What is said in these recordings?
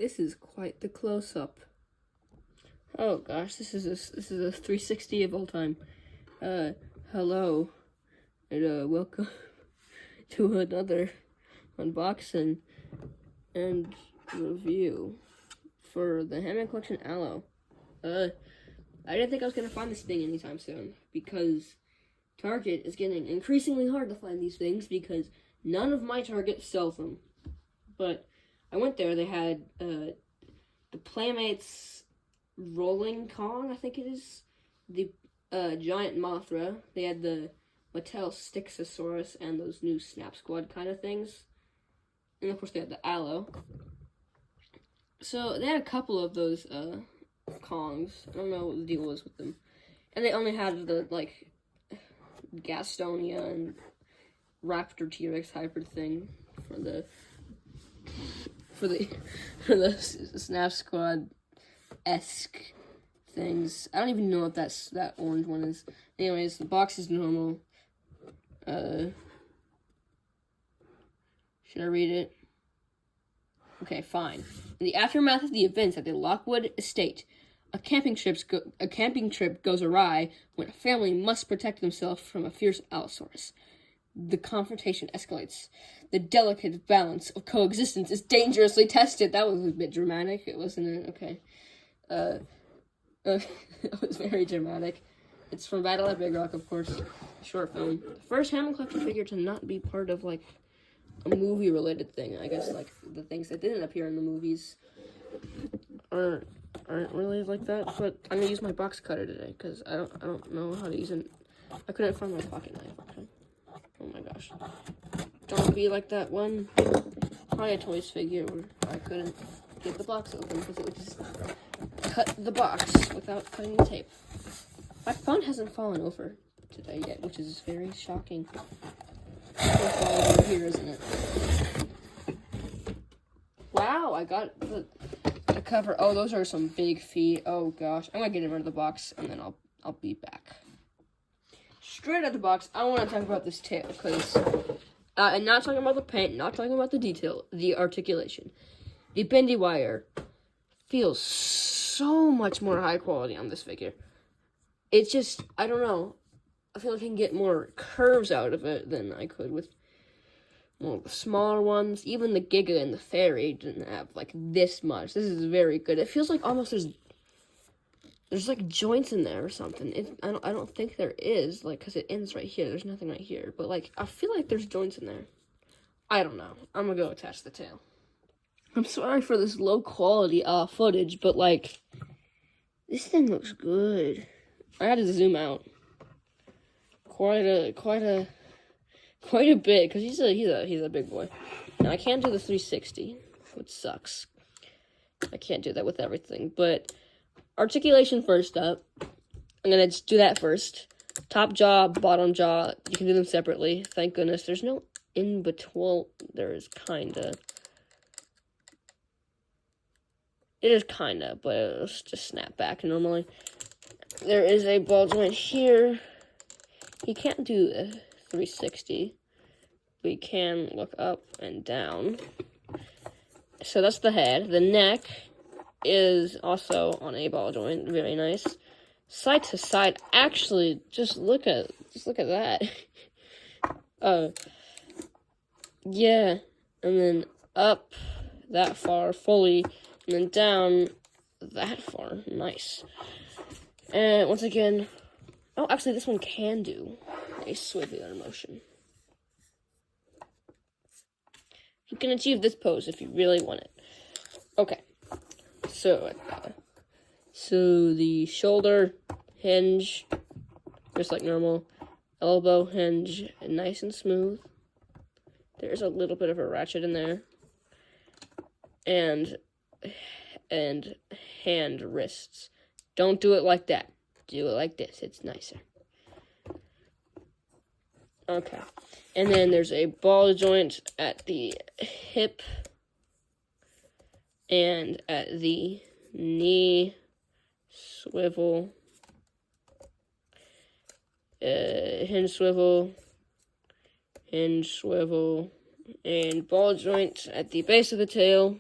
This is quite the close-up. Oh gosh, this is a 360 of all time. Hello, and welcome to another unboxing and review for the Hammond Collection Allo. I didn't think I was gonna find this thing anytime soon because Target is getting increasingly hard to find these things because none of my Target sells them. But I went there, they had the Playmates Rolling Kong, I think it is, the Giant Mothra, they had the Mattel Stixosaurus, and those new Snap Squad kind of things. And of course they had the Allo. So they had a couple of those Kongs. I don't know what the deal was with them. And they only had the, like, Gastonia and Raptor T-Rex hybrid thing for the Snap Squad-esque things. I don't even know what that orange one is. Anyways, the box is normal. Should I read it? Okay, fine. In the aftermath of the events at the Lockwood estate, a camping trip goes awry when a family must protect themselves from a fierce Allosaurus. The confrontation escalates. The delicate balance of coexistence is dangerously tested. That was a bit dramatic, wasn't it? Okay. It was very dramatic. It's from Battle at Big Rock, of course. Short film. The first Hammond Collection figure to not be part of, like, a movie-related thing. I guess, like, the things that didn't appear in the movies aren't really like that. But I'm gonna use my box cutter today because I don't know how to use it. I couldn't find my pocket knife. Okay. Oh my gosh. Don't be like that one Hiya Toys figure where I couldn't get the box open because it would just cut the box without cutting the tape. My phone hasn't fallen over today yet, which is very shocking. It's gonna fall over here, isn't it? Wow, I got the cover. Oh, those are some big feet. Oh gosh. I'm gonna get rid of the box and then I'll be back. Straight out of the box, I want to talk about this tail because I'm not talking about the paint, not talking about the detail, the articulation. The bendy wire feels so much more high quality on this figure. It's just, I don't know. I feel like I can get more curves out of it than I could with more of the smaller ones. Even the Giga and the Fairy didn't have like this much. This is very good. It feels like almost there's like joints in there or something. I don't think there is, like, because it ends right here. There's nothing right here. But, like, I feel like there's joints in there. I don't know. I'm going to go attach the tail. I'm sorry for this low quality footage, but, like, this thing looks good. I had to zoom out quite a bit, because he's a big boy. Now, I can't do the 360, which sucks. I can't do that with everything, but articulation first up. I'm going to just do that first. Top jaw, bottom jaw. You can do them separately. Thank goodness. There's no in between. There is kinda. It is kinda, but it'll just snap back normally. There is a ball joint here. You can't do a 360. We can look up and down. So that's the head. The neck is also on a ball joint. Very nice. Side to side. Actually, just look at that. Yeah. And then up that far fully, and then down that far. Nice. And once again, oh, actually, this one can do a swiveler motion. You can achieve this pose if you really want it. Okay. So the shoulder hinge, just like normal. Elbow hinge, nice and smooth. There's a little bit of a ratchet in there. And hand wrists. Don't do it like that. Do it like this. It's nicer. Okay. And then there's a ball joint at the hip and at the knee swivel, hinge swivel, and ball joint at the base of the tail,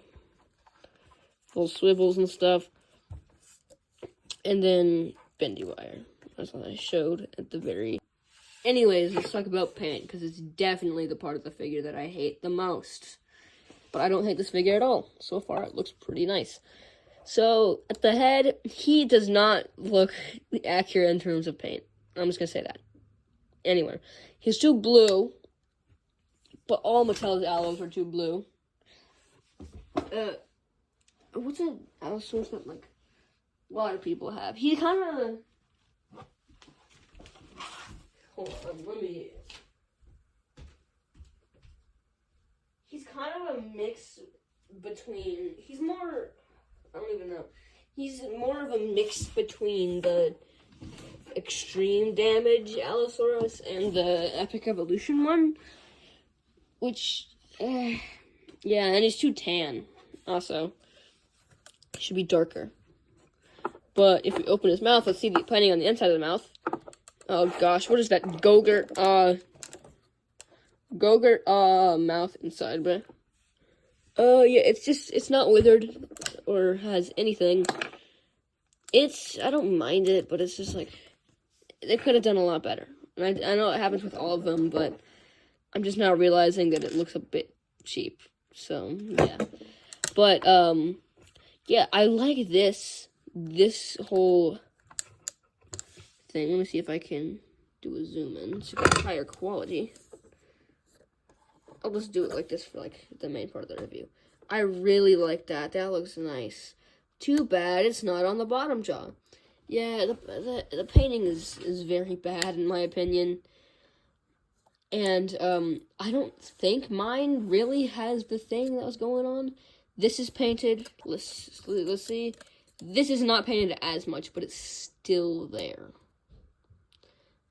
little swivels and stuff. And then bendy wire. That's what I showed at the very... Anyways, let's talk about paint, because it's definitely the part of the figure that I hate the most. But I don't hate this figure at all. So far, it looks pretty nice. So, at the head, he does not look accurate in terms of paint. I'm just going to say that. Anyway, he's too blue, but all Mattel's Allos are too blue. What's an Allosaurus that, like, a lot of people have? He kind of... Hold on, let me... He's kind of a mix between... He's more... I don't even know. He's more of a mix between the extreme damage Allosaurus and the epic evolution one. Which... yeah, and he's too tan. Also, he should be darker. But if we open his mouth, let's see the painting on the inside of the mouth. Oh gosh, what is that? Gogurt, mouth inside, but yeah, it's not withered or has anything. I don't mind it, but it's just like, they could have done a lot better. And I know it happens with all of them, but I'm just now realizing that it looks a bit cheap. So, yeah. But, yeah, I like this whole thing. Let me see if I can do a zoom in to get higher quality. I'll just do it like this for, like, the main part of the review. I really like that. That looks nice. Too bad it's not on the bottom jaw. Yeah, the painting is very bad, in my opinion. And, I don't think mine really has the thing that was going on. This is painted. Let's see. This is not painted as much, but it's still there.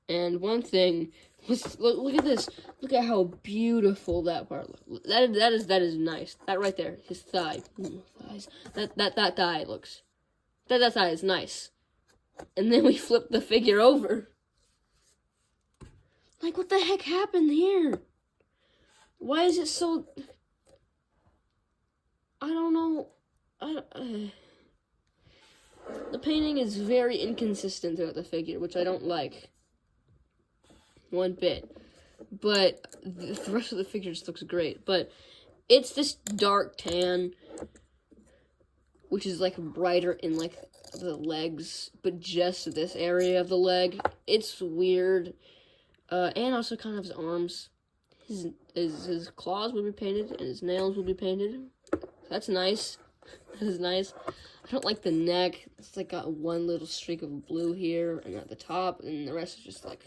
And one thing, look at this. Look at how beautiful that part looks. That is nice. That right there, his thigh. Thighs. That thigh looks. That thigh is nice. And then we flip the figure over. Like, what the heck happened here? Why is it so... I don't know. The painting is very inconsistent throughout the figure, which I don't like one bit. But the rest of the figure just looks great. But it's this dark tan, which is like brighter in like the legs, but just this area of the leg. It's weird. And also kind of his arms. His claws will be painted, and his nails will be painted. That's nice. That is nice. I don't like the neck. It's like got one little streak of blue here, and at the top, and the rest is just like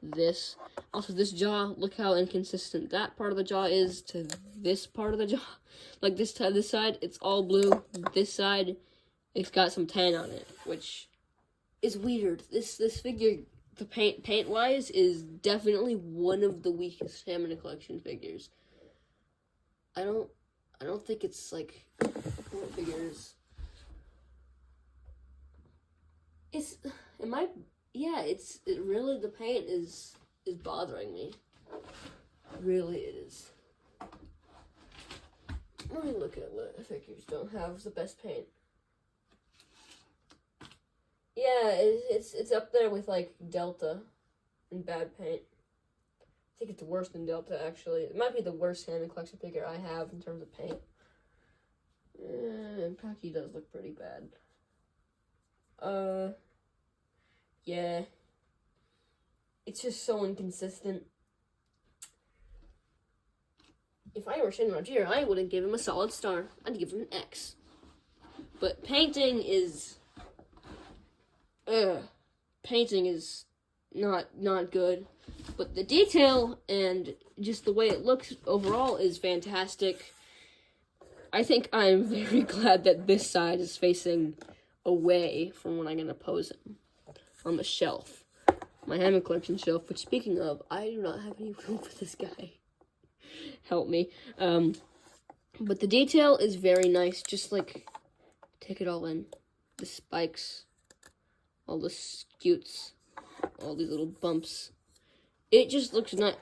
this. Also, this jaw, look how inconsistent that part of the jaw is to this part of the jaw. Like this side, it's all blue. This side, it's got some tan on it, which is weird. This figure, the paint-wise, is definitely one of the weakest Hammond collection figures. I don't think it's like what figures. It really, the paint is bothering me. Really is. Let me look at what figures don't have the best paint. Yeah, it's up there with like Delta and bad paint. I think it's worse than Delta, actually. It might be the worst Hammond collection figure I have in terms of paint. And Packy does look pretty bad. Yeah. It's just so inconsistent. If I were Shin Roger, I wouldn't give him a solid star. I'd give him an X. But painting is... painting is not good. But the detail and just the way it looks overall is fantastic. I think I'm very glad that this side is facing away from when I'm going to pose him on the shelf. My Hammond collection shelf, which speaking of, I do not have any room for this guy. Help me. But the detail is very nice. Just like, take it all in. The spikes, all the scutes, all these little bumps. It just looks nice.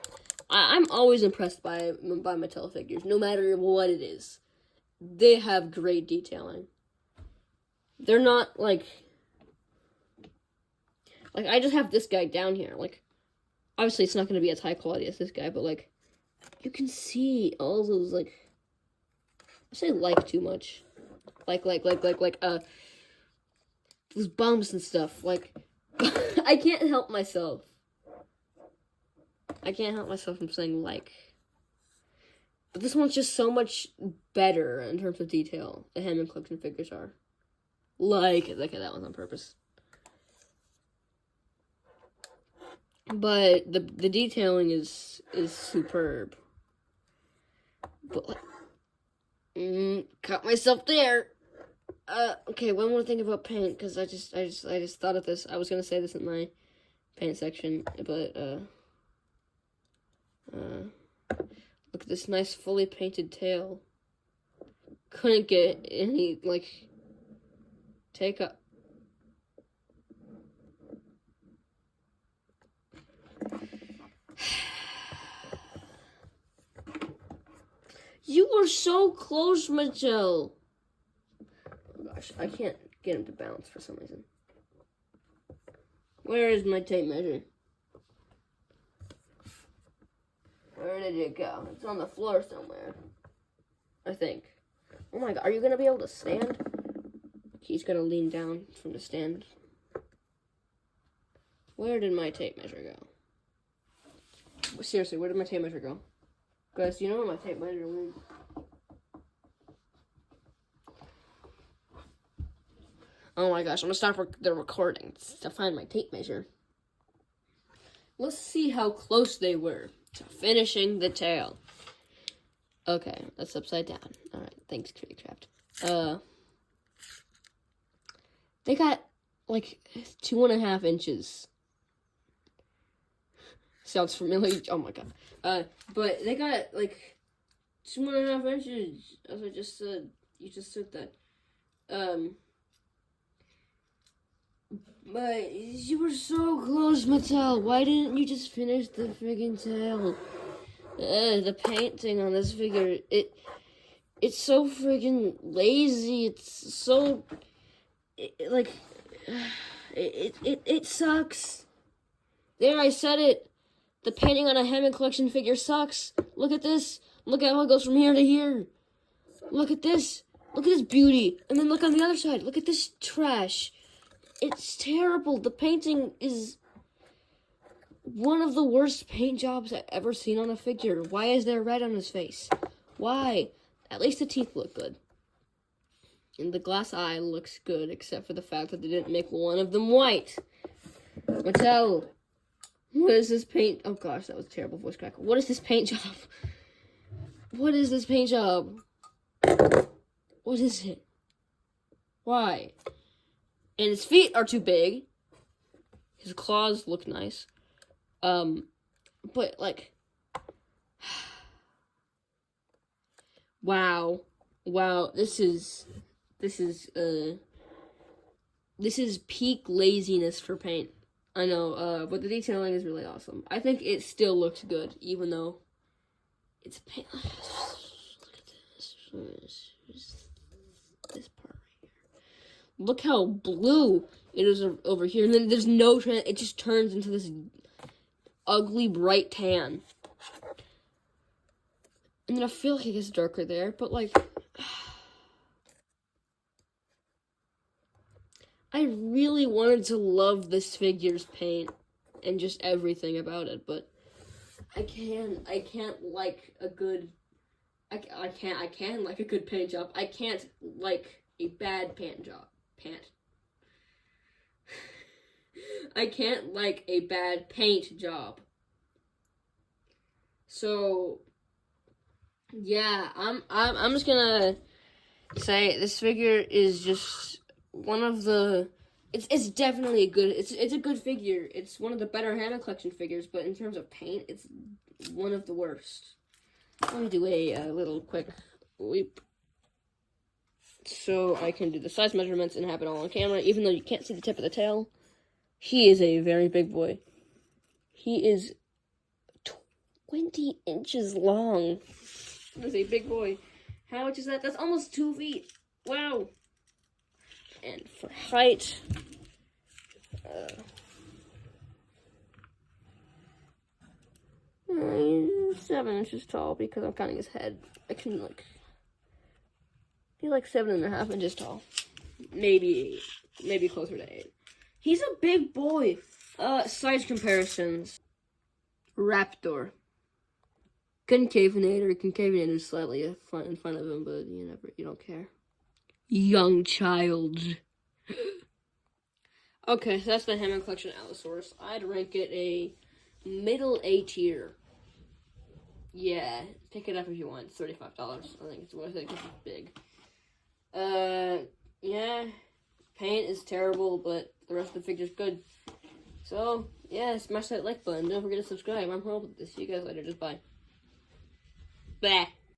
I'm always impressed by Mattel figures, no matter what it is. They have great detailing. they're not, like, I just have this guy down here. Like, obviously it's not going to be as high quality as this guy, but, like, you can see all those, like, I say like too much. Like, those bumps and stuff. Like, I can't help myself. I can't help myself from saying like. But this one's just so much better in terms of detail. The Hammond collection figures are. Like that one's on purpose. But the detailing is superb. But like, caught myself there. Okay, one more thing about paint, because I just thought of this. I was gonna say this in my paint section, but look at this nice fully painted tail. Couldn't get any like take up. You were so close, Michelle. Oh gosh, I can't get him to bounce for some reason. Where is my tape measure? Where did it go? It's on the floor somewhere, I think. Oh my god, are you gonna be able to stand? He's gonna lean down from the stand. Where did my tape measure go? Seriously, where did my tape measure go? Guys, do you know where my tape measure went? Oh my gosh, I'm gonna stop the recording to find my tape measure. Let's see how close they were to finishing the tail. Okay, that's upside down. Alright, thanks, Creatcraft. They got like 2.5 inches. Sounds familiar. Oh my god. But they got like 2.5 inches, as I just said. You just said that. But you were so close, Mattel. Why didn't you just finish the friggin' tail? The painting on this figure, it's so friggin' lazy. It's so, it sucks. There, I said it. The painting on a Hammond collection figure sucks. Look at this. Look at how it goes from here to here. Look at this. Look at this beauty. And then look on the other side. Look at this trash. It's terrible. The painting is one of the worst paint jobs I've ever seen on a figure. Why is there red on his face? Why? At least the teeth look good. And the glass eye looks good, except for the fact that they didn't make one of them white. Mattel, what is this paint? Oh gosh, that was a terrible voice crack. What is this paint job? What is this paint job? What is it? Why? And his feet are too big. His claws look nice. But like, wow, this is peak laziness for paint. I know, but the detailing is really awesome. I think it still looks good, even though it's paint. Look at this part right here. Look how blue it is over here, and then there's no it just turns into this ugly bright tan. And then I feel like it gets darker there, but like, I really wanted to love this figure's paint and just everything about it, but I can't like a good, I can like a good paint job. I can't like a bad paint job. I can't like a bad paint job. So yeah, I'm just gonna say this figure is just one of the. It's definitely a good. It's a good figure. It's one of the better Hammond collection figures, but in terms of paint, it's one of the worst. Let me do a little quick leap so I can do the size measurements and have it all on camera, even though you can't see the tip of the tail. He is a very big boy. He is 20 inches long. That is a big boy. How much is that? That's almost 2 feet. Wow. And for height, 7 inches tall because I'm counting his head. I can he's like 7.5 inches tall, maybe 8, maybe closer to 8. He's a big boy. Size comparisons. Raptor. Concavenator slightly in front of him, but you don't care. Young child. Okay, so that's the Hammond collection Allosaurus. I'd rank it a middle A tier. Yeah, pick it up if you want. It's $35. I think it's worth it because it's big. Yeah, paint is terrible, but the rest of the figure's good. So, yeah, smash that like button. Don't forget to subscribe. I'm Hammond. See you guys later. Just bye. Bye.